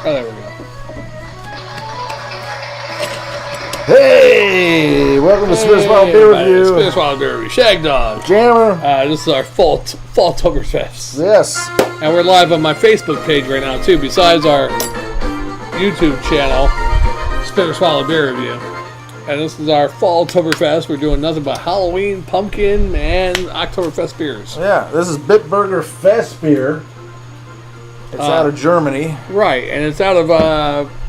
Oh, there we go. Hey, welcome to Smith's Wild Beer Review. Smith's Wild Beer Review. Shag Dog. Jammer. This is our fall Oktoberfest. Yes. And we're live on my Facebook page right now, too, besides our YouTube channel, Smith's Wild Beer Review. And this is our fall Oktoberfest. We're doing nothing but Halloween, pumpkin, and Oktoberfest beers. Yeah, this is Bitburger Festbier. It's out of Germany. Right, and it's out of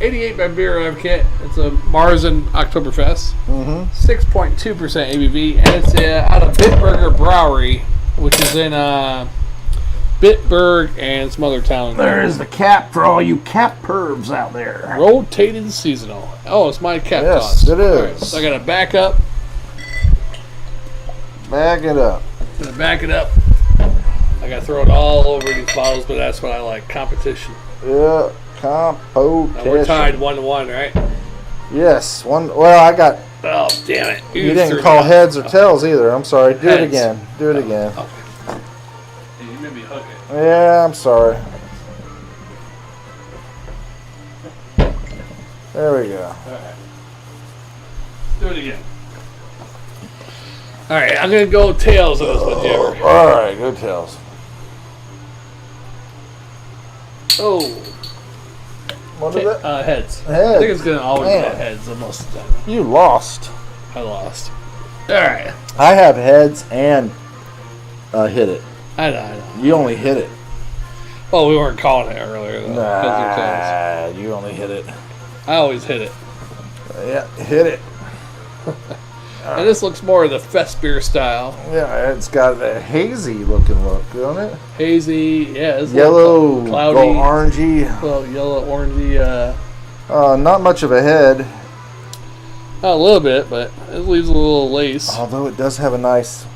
88 by Beer Advocate. It's a Marzen Oktoberfest. 6.2% ABV, and it's out of Bitburger Brewery, which is in Bitburg and some other town. There is the cap for all you cap pervs out there. Rotated seasonal. Oh, it's my cap Yes, toss. it is. Right, so I got to back up. Back it up. Gonna back it up. I got to throw it all over these bottles, but that's what I like. Competition. Yeah, competition. Now we're tied 1-1, right? Yes. Well, I got... Oh, damn it. You didn't call heads or tails either. I'm sorry. Do it again. Do it again. Okay. Hey, you made me hook it. Yeah, I'm sorry. There we go. All right. Do it again. All right, I'm going to go tails on this one, Jimmer. All right, go tails. Oh. What is it? Heads. Heads. I think it's going to always Man. be heads most of the time. You lost. I lost. All right. I have heads and hit it. I know. You only hit it. Well, we weren't calling it earlier, though. Heads or tails. Nah, you only hit it. I always hit it. Yeah, hit it. And this looks more of the Festbier style. Yeah, it's got a hazy looking look, doesn't it? Hazy, yeah. It's Yellow, cloudy, go orangey. well, yellow, orangey. Not much of a head. Not a little bit, but it leaves a little lace. Although it does have a nice,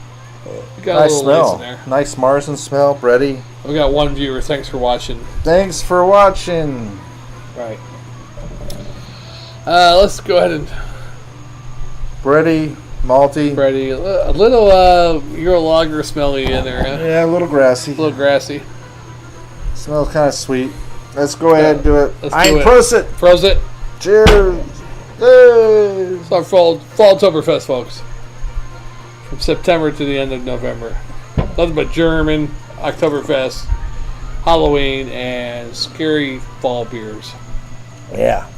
Got a nice little smell. lace in there. Nice Marzen smell, bready. We got one viewer. Thanks for watching. Thanks for watching. Right. Let's go ahead and Bready, malty. ready a little Euro lager smelly in there. Huh? Yeah, a little grassy. A little grassy. Smells kind of sweet. Let's go ahead and do it. Let's I do ain't it. prosit. Froze it. Cheers. Hey. It's our fall Oktoberfest, folks. From September to the end of November. Nothing but German Oktoberfest, Halloween, and scary fall beers. Yeah.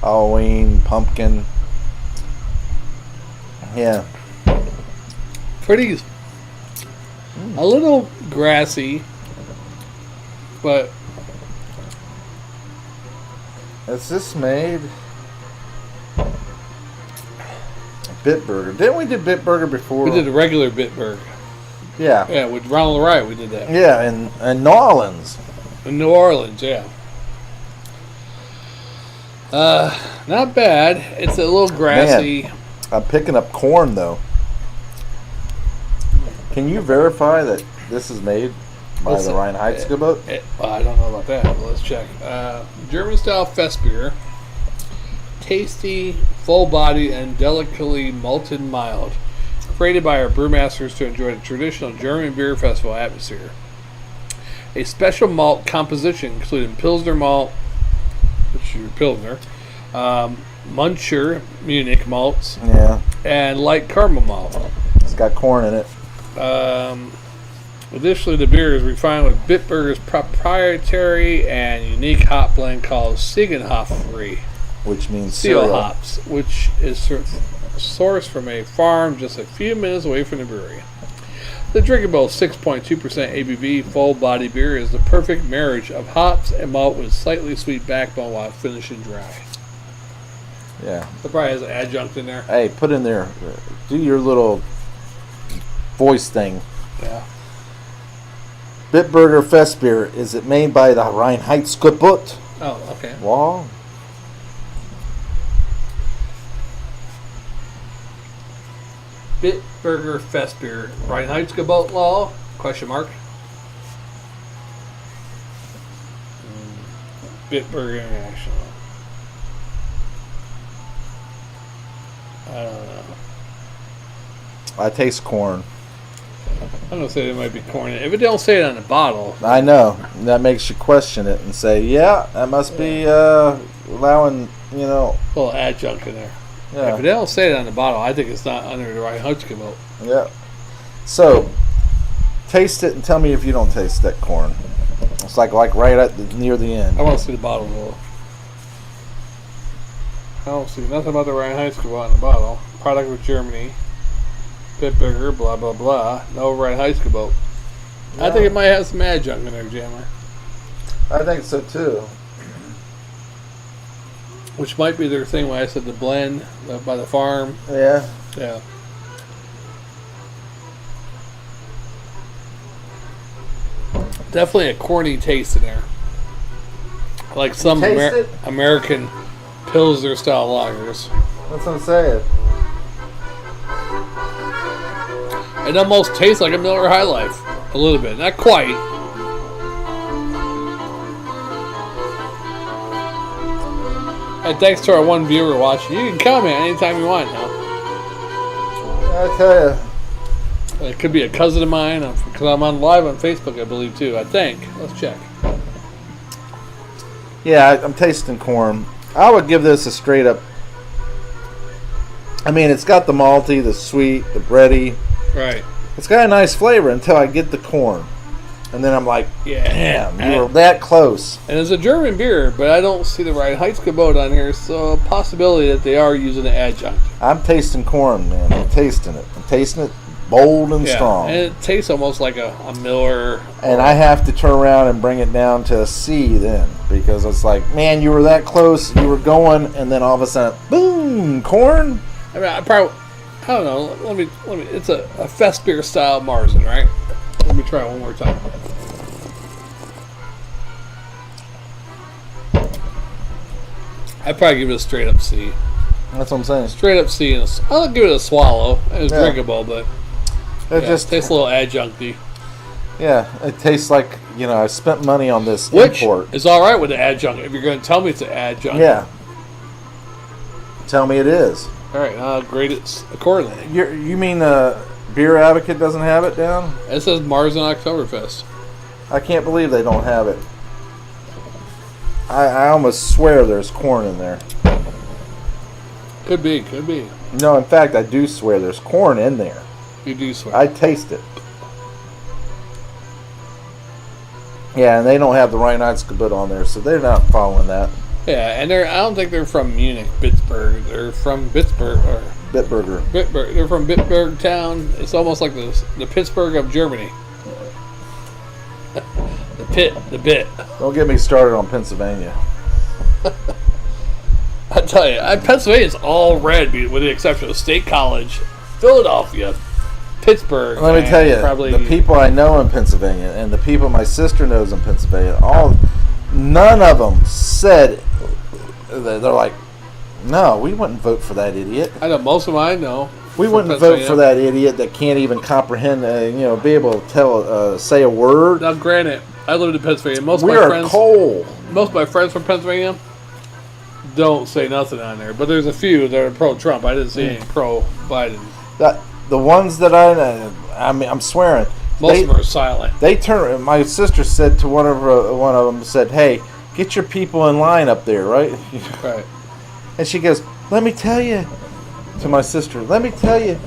Halloween, pumpkin. Yeah. Pretty, a little grassy, but Is this made? Bitburger. Didn't we do Bitburger before? we did a regular Bitburg. Yeah. Yeah, with Ronald Wright, we did that. Yeah, in New Orleans. In New Orleans, yeah. Not bad. It's a little grassy. Man, I'm picking up corn though. Can you verify that this is made by the Reinheitsgebot? I don't know about that, but let's check. German style Festbier. Tasty, full-bodied, and delicately malted mild. Created by our brewmasters to enjoy the traditional German beer festival atmosphere. A special malt composition including Pilsner malt, which is your Pilsner, Muncher Munich malts, Yeah. and light caramel malt. It's got corn in it. Additionally, the beer is refined with Bitburger's proprietary and unique hop blend called Ziegenhofree. Which means Seal cereal. hops, which is sourced from a farm just a few minutes away from the brewery. The drinkable 6.2% ABV full body beer is the perfect marriage of hops and malt with slightly sweet backbone while finishing dry. Yeah. It probably has an adjunct in there. Hey, put in there. Do your little voice thing. Yeah. Bitburger Festbier. Is it made by the Reinheitsgebot? Oh, okay. Wow. Bitburger Festbier. Reinheitsgebot law? Question mark. Bitburger International. I don't know. I taste corn. I'm gonna say there might be corn in it. If it don't say it on the bottle, I know. That makes you question it and say, yeah, that must be allowing, a little adjunct in there. Yeah. If they don't say it on the bottle, I think it's not under the right Hutchkivote. Yeah. So, taste it and tell me if you don't taste that corn. It's like right near the end. I want to see the bottle roll. I don't see nothing about the Reinheitsgebot on the bottle. Product of Germany. Bitburger, blah, blah, blah. No Reinheitsgebot. Yeah. I think it might have some adjunct in there, Jammer. I think so too. Which might be their thing when I said the blend by the farm. Yeah. Yeah. Definitely a corny taste in there. Like some Taste it? American Pilsner style lagers. That's what I'm saying. It almost tastes like a Miller High Life. A little bit. Not quite. And thanks to our one viewer watching. You can comment anytime you want now. I tell you. It could be a cousin of mine, because I'm on live on Facebook, I believe, too. I think. Let's check. Yeah, I'm tasting corn. I would give this a straight up. I mean, it's got the malty, the sweet, the bready. Right. It's got a nice flavor until I get the corn. And then I'm like, Yeah. damn, you were that close. And it's a German beer, but I don't see the Reinheitsgebot on here, so a possibility that they are using an adjunct. I'm tasting corn, man. I'm tasting it. I'm tasting it bold and strong. And it tastes almost like a Miller. And I have to turn around and bring it down to a C then, because it's like, man, you were that close, you were going, and then all of a sudden, boom, corn. I mean, I don't know. Let me. It's a Festbier style Marzen, right? Let me try it one more time. I'd probably give it a straight up C. That's what I'm saying. Straight up C, and I'll give it a swallow. It's drinkable, but It just tastes a little adjuncty. Yeah, it tastes like, I spent money on this Which import. is all right with the adjunct. If you're going to tell me it's an adjunct. Yeah. Tell me it is. All right, I'll grade it accordingly. You mean Beer Advocate doesn't have it down? It says Marzen Oktoberfest. I can't believe they don't have it. I almost swear there's corn in there. Could be. No, in fact, I do swear there's corn in there. You do swear. I taste it. Yeah, and they don't have the Reinheitsgebot on there, so they're not following that. Yeah, and I don't think they're from Munich, Bitburg. They're from Bitburg. Bitburger. They're from Bitburg town. It's almost like the Pittsburgh of Germany. the bit. Don't get me started on Pennsylvania. I tell you, Pennsylvania's all red, with the exception of State College, Philadelphia, Pittsburgh. Let me tell you, probably the people I know in Pennsylvania and the people my sister knows in Pennsylvania, none of them said, they're like, no, we wouldn't vote for that idiot. I know most of them I know. We wouldn't vote for that idiot that can't even comprehend, be able to say a word. Now, granted, I lived in Pennsylvania. Most of my friends from Pennsylvania don't say nothing on there, but there's a few that are pro-Trump. I didn't see any pro-Biden. The ones that I'm swearing. Most of them are silent. They turn. My sister said to one of them, said, "Hey, get your people in line up there, right?" Right. And she goes, "Let me tell you," to my sister. "Let me tell you,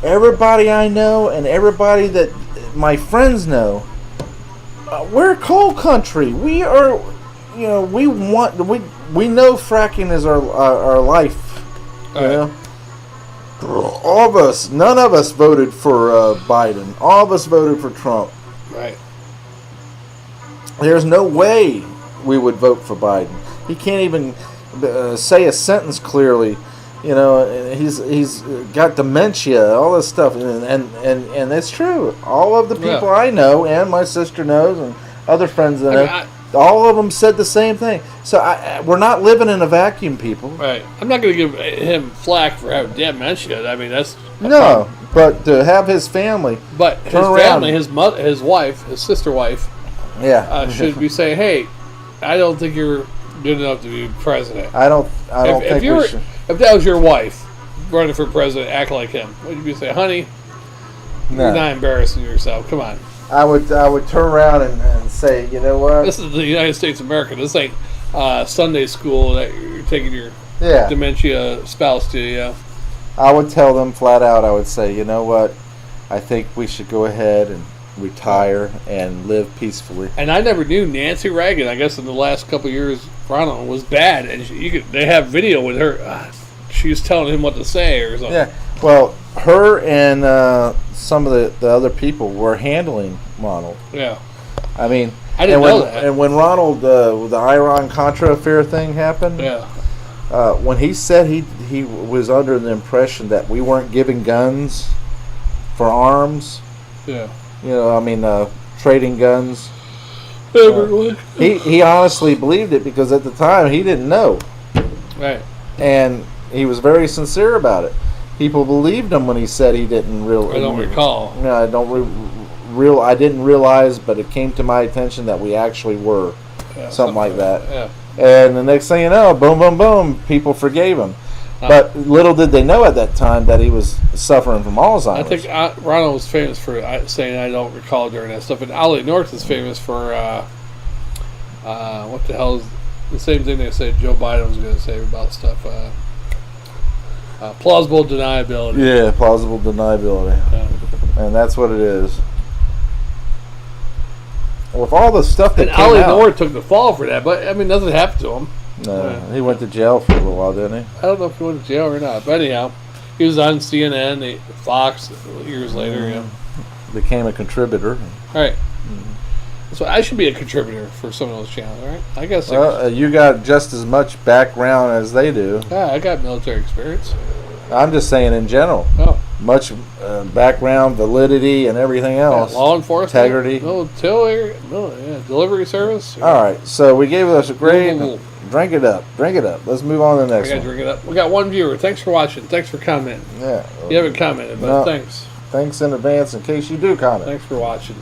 everybody I know and everybody that my friends know, we're coal country. We are, we know fracking is our life. You know, all of us, none of us voted for Biden. All of us voted for Trump. Right. There's no way we would vote for Biden. He can't even say a sentence clearly. He's got dementia, all this stuff, and it's true. All of the people I know and my sister knows and other friends that know, all of them said the same thing. So we're not living in a vacuum, people. Right. I'm not going to give him flack for having dementia. I mean, that's no, but to have his family, his family, his mother, his wife, his sister wife, should be saying, "Hey, I don't think you're good enough to be president." I don't think we should. If that was your wife running for president, act like him. What would you say, honey? No. You're not embarrassing yourself. Come on. I would turn around and say, you know what? This is the United States of America. This ain't Sunday school that you're taking your Yeah. dementia spouse to. Yeah. I would tell them flat out. I would say, you know what? I think we should go ahead and retire and live peacefully. And I never knew Nancy Reagan. I guess in the last couple of years, Ronald was bad, and they have video with her. She was telling him what to say or something. Yeah. Well, her and some of the other people were handling Ronald. Yeah. I mean, I didn't know that. And when Ronald, the Iran-Contra affair thing happened, Yeah. when he said he was under the impression that we weren't giving guns for arms, Yeah. you know, I mean, trading guns. Everyone. He honestly believed it because at the time he didn't know, Right. and he was very sincere about it. People believed him when he said he didn't really. I don't recall. No, I don't I didn't realize, but it came to my attention that we actually were something like that. Yeah. And the next thing you know, boom, boom, boom, people forgave him. But little did they know at that time that he was suffering from Alzheimer's. I think Ronald was famous for saying I don't recall during that stuff. And Ollie North is famous for what the hell is the same thing they said Joe Biden was going to say about stuff. Plausible deniability. Yeah, plausible deniability. Yeah. And that's what it is. With all the stuff that And came Ollie out. North took the fall for that, but I mean, nothing happened to him. No, Yeah. he went to jail for a little while, didn't he? I don't know if he went to jail or not, but anyhow, he was on CNN, Fox years later. Yeah. Became a contributor. All right. So I should be a contributor for some of those channels, right? I guess. Well, you got just as much background as they do. Yeah, I got military experience. I'm just saying in general. Oh. Much background, validity, and everything else. Yeah, law enforcement, integrity, delivery service. All right, so we gave us a great. Ooh. Drink it up. Let's move on to the next I gotta one. drink it up. We got one viewer. Thanks for watching. Thanks for commenting. Yeah. You haven't commented, but No. thanks. Thanks in advance in case you do comment. Thanks for watching.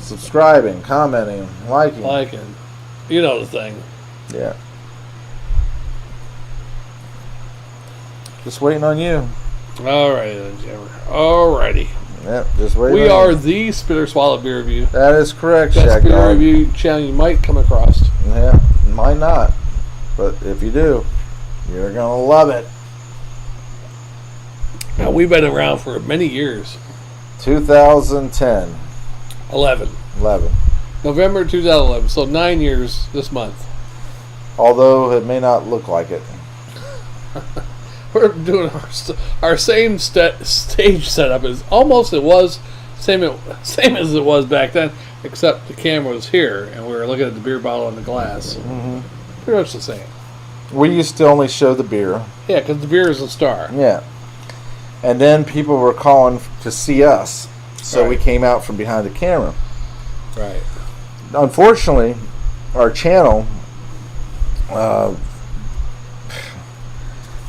Subscribing, commenting, liking. Liking. You know the thing. Yeah. Just waiting on you. Alrighty then, Jimmer. Alrighty. Yep, just waiting We on are you. the Spitter Swallow Beer Review. That is correct, Best Shaq beer Dog. review channel you might come across. Yeah, might not. But if you do, you're going to love it. Now, we've been around for many years. 2010. 11. November 2011. So 9 years this month. Although it may not look like it. We're doing our same stage setup as almost it was same as it was back then, except the camera was here and we were looking at the beer bottle and the glass. Mm-hmm. Pretty much the same. We used to only show the beer. Yeah, because the beer is a star. Yeah. And then people were calling to see us. So Right. we came out from behind the camera. Right. Unfortunately, our channel,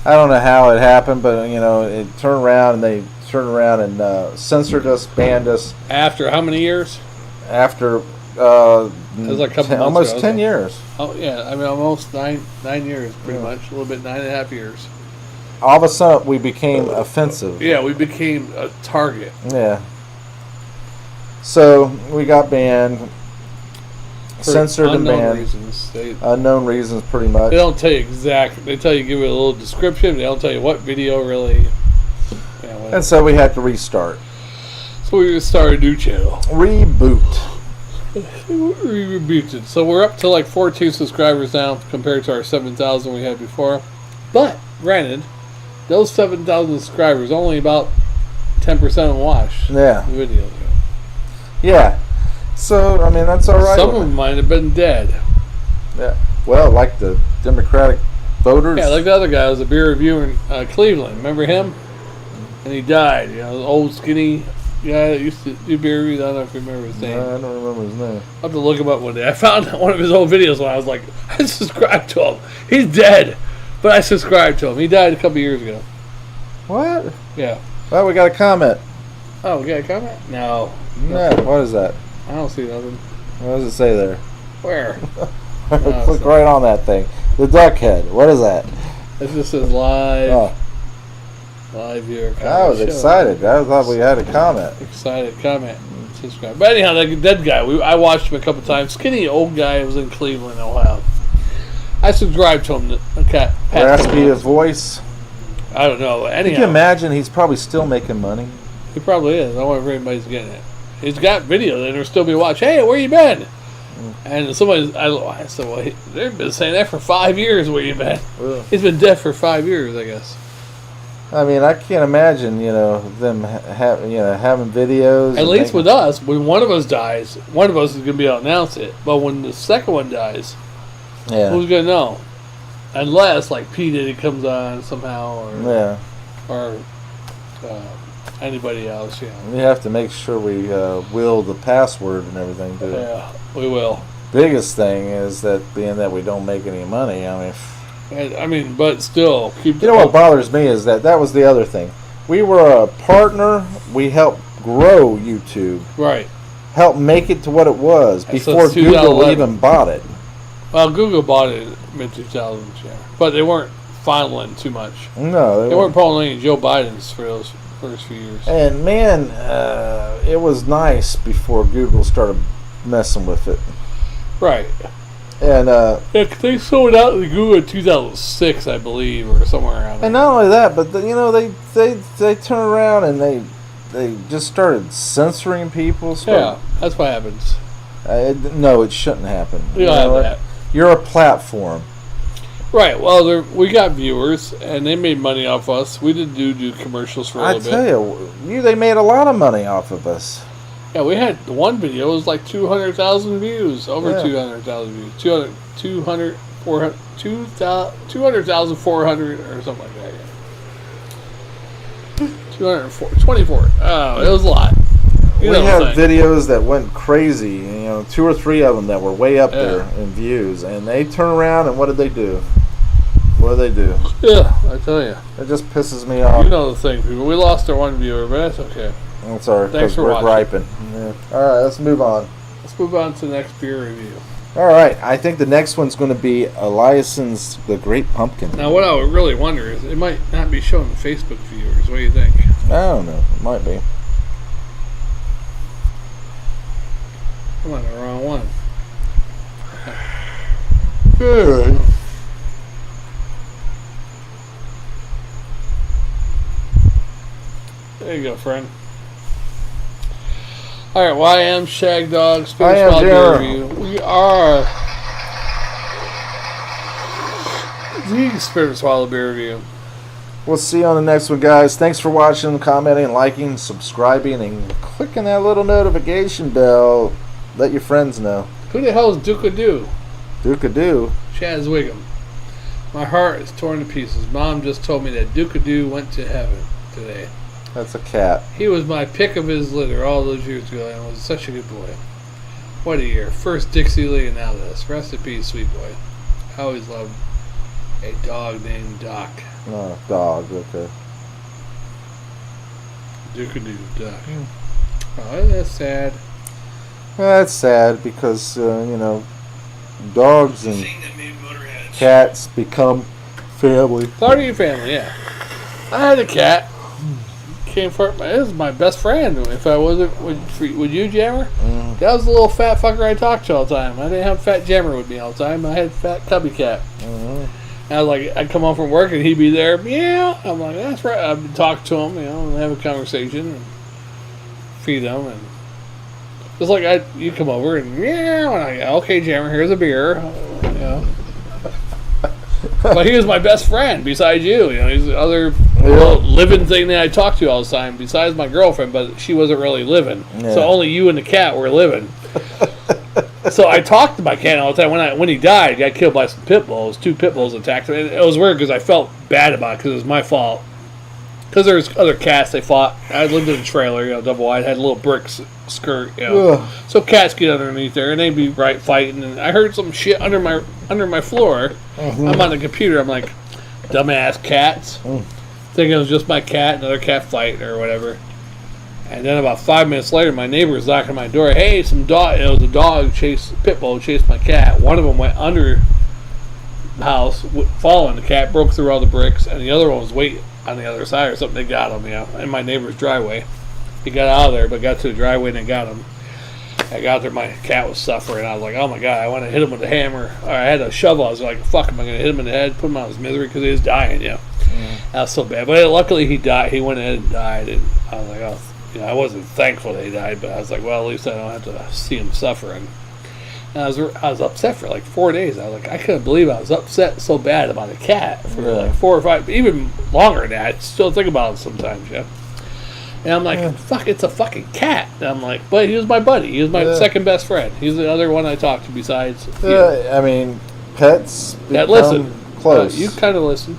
I don't know how it happened, but it turned around and they turned around and censored us, banned us. After how many years? After It was like a couple months almost ago, 10 years. Oh yeah, I mean almost nine years, pretty much. A little bit, 9.5 years. All of a sudden, we became offensive. Yeah, we became a target. Yeah. So we got banned, For censored and unknown banned. reasons. They Unknown reasons, pretty much. don't tell you exactly. They tell you, give it a little description. They don't tell you what video really. Yeah, And so we had to restart. so we just started a new channel. Reboot. We rebooted. So we're up to like 14 subscribers now compared to our 7,000 we had before. But granted, those 7,000 subscribers only about 10% of them watch Yeah. the videos. Yeah. So, I mean, that's all right. Some with of me. them might have been dead. Yeah. Well, like the Democratic voters. Yeah, like the other guy was a beer reviewer in Cleveland. Remember him? And he died. The old skinny guy that used to do beer reviews. I don't know if you remember his name. I don't remember his name. I'll have to look him up one day. I found one of his old videos when I was like, I subscribed to him. He's dead, but I subscribed to him. He died a couple years ago. What? Yeah. Well, we got a comment. Oh, we got a comment? No. No. What is that? I don't see nothing. What does it say there? Where? Click right on that thing. The duck head. What is that? It just says live. Oh. Live viewer. I was excited. I thought we had a comment. Excited comment. Subscribe. But anyhow, that dead guy, I watched him a couple times. Skinny old guy was in Cleveland, Ohio. I subscribed to him. Raspy voice. I don't know. Anyhow, Can you imagine? He's probably still making money. He probably is. I wonder if anybody's getting it. He's got video that will still be watched. Hey, where you been? And I said, well, they've been saying that for 5 years. Where you been? Ugh. He's been dead for 5 years, I guess. I mean, I can't imagine, them having videos. At least with us, when one of us dies, one of us is going to be able to announce it. But when the second one dies, who's going to know? Unless, like, P. Diddy comes on somehow, or anybody else, We have to make sure we will the password and everything, too. Yeah, we will. Biggest thing is that being that we don't make any money, but still, what bothers me is that was the other thing. We were a partner. We helped grow YouTube. Right. Helped make it to what it was before Google even bought it. Well, Google bought it in mid-2000s, but they weren't filing too much. No, they weren't pulling any Joe Biden's for those first few years. And man, it was nice before Google started messing with it. Right. And they sold out to Google in 2006, I believe, or somewhere around there. And not only that, but they turn around and they just started censoring people. Yeah, that's what happens. No, it shouldn't happen. That. You're a platform. Right. Well, we got viewers, and they made money off us. We did do commercials for a little bit. I tell you, they made a lot of money off of us. Yeah, we had one video. It was like 200,000 views. Over 200,000 views. 200,400 or something like that. Yeah. 24. Oh, it was a lot. We had videos that went crazy. 2 or 3 of them that were way up there in views. And they turn around and what did they do? Yeah, I tell you. It just pisses me off. You know the thing, people. We lost our one viewer, but that's okay. That's all right. Thanks for watching. Griping. Yeah. All right, let's move on. Let's move on to the next beer review. All right, I think the next one's going to be Eliason's The Great Pumpkin. Now, what I would really wonder is it might not be showing Facebook viewers. What do you think? I don't know. It might be. I'm on the wrong one. Good. There you go, friend. Alright, well, I am Shag Dog. I am Beer Review. We are the Spirit of Swallow Beer Review. We'll see you on the next one, guys. Thanks for watching, commenting, liking, subscribing, and clicking that little notification bell. Let your friends know. Who the hell is Duke-a-Doo? Duke-a-Doo? Chaz Wiggum. My heart is torn to pieces. Mom just told me that Duke-a-Doo went to heaven today. That's a cat. He was my pick of his litter all those years ago and was such a good boy. What a year. First Dixie Lee and now this. Rest in peace, sweet boy. I always loved a dog named Doc. Oh, dog, okay. Duke-a-Doo, Doc. Oh, that's sad. That's sad because, dogs and cats become family. Part of your family, yeah. I had a cat. Came for it. This is my best friend. If I wasn't, would you, Jammer? That was the little fat fucker I talked to all the time. I didn't have fat Jammer with me all the time. I had fat Cubby Cat. And I was like, I'd come home from work and he'd be there. Yeah, I'm like, that's right. I'd talk to him, and have a conversation and feed him, and just like you come over and and I go, okay, Jammer, here's a beer. But he was my best friend besides you. He's the other living thing that I talk to all the time besides my girlfriend, but she wasn't really living. Yeah. So only you and the cat were living. So I talked to my cat all the time. When he died, he got killed by some pit bulls. 2 pit bulls attacked him. And it was weird because I felt bad about it because it was my fault. Because there was other cats they fought. I lived in a trailer, double wide, had a little brick skirt, So cats get underneath there and they'd be fighting. And I heard some shit under my floor. I'm on the computer. I'm like, dumbass cats. Thinking it was just my cat, another cat fighting or whatever. And then about 5 minutes later, my neighbor was knocking on my door. Hey, it was a dog pit bull chased my cat. One of them went under the house, following the cat, broke through all the bricks, and the other one was on the other side or something. They got him, in my neighbor's driveway. He got out of there, but got to the driveway and they got him. I got there, my cat was suffering. I was like, oh my God, I want to hit him with a hammer. Or I had a shovel. I was like, fuck, am I going to hit him in the head, put him out of his misery because he was dying, That was so bad. But luckily he died. He went ahead and died. And I was like, oh, I wasn't thankful that he died, but I was like, well, at least I don't have to see him suffering. And I was upset for like 4 days. I was like, I couldn't believe I was upset so bad about a cat for like 4 or 5, even longer than that. I still think about it sometimes, And I'm like, fuck, it's a fucking cat. And I'm like, but he was my buddy. He was my second best friend. He's the other one I talked to besides you. I mean, pets that listen close. You kind of listen.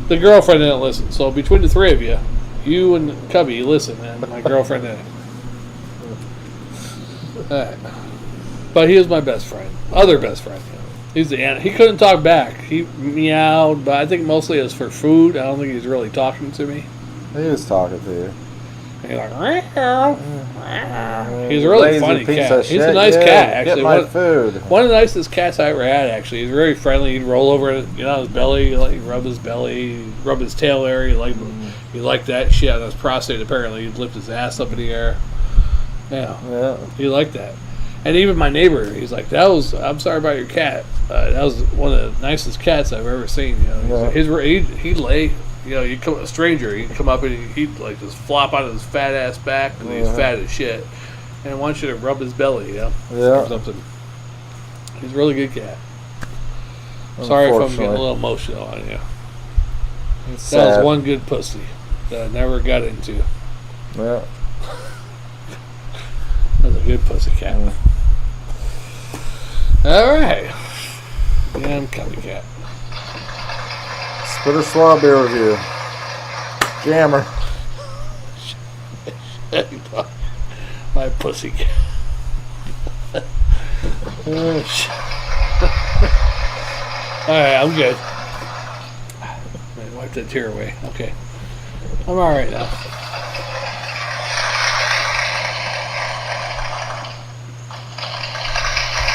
The girlfriend didn't listen. So between the three of you, you and Cubby, listen, and my girlfriend didn't. Alright. But he was my best friend. Other best friend. He's the animal. He couldn't talk back. He meowed, but I think mostly it was for food. I don't think he's really talking to me. He was talking to you. And he's like, he's a really funny cat. He's a nice cat, actually. Get my food. One of the nicest cats I ever had, actually. He's very friendly. He'd roll over, on his belly, he'd rub his belly, rub his tail area. He liked that shit on his prostate, apparently. He'd lift his ass up in the air. Yeah. He liked that. And even my neighbor, he's like, I'm sorry about your cat. That was one of the nicest cats I've ever seen. He'd lay, you come a stranger, he'd come up and he'd like just flop on his fat ass back because he's fat as shit, and wants you to rub his belly, or something. He's a really good cat. Sorry if I'm getting a little emotional on you. That was one good pussy that I never got into. Yeah. That was a good pussy cat. All right. Damn cubby cat. Spit or Swab beer review. Jammer. My pussy cat. Alright, I'm good. Wipe that tear away. Okay. I'm alright now.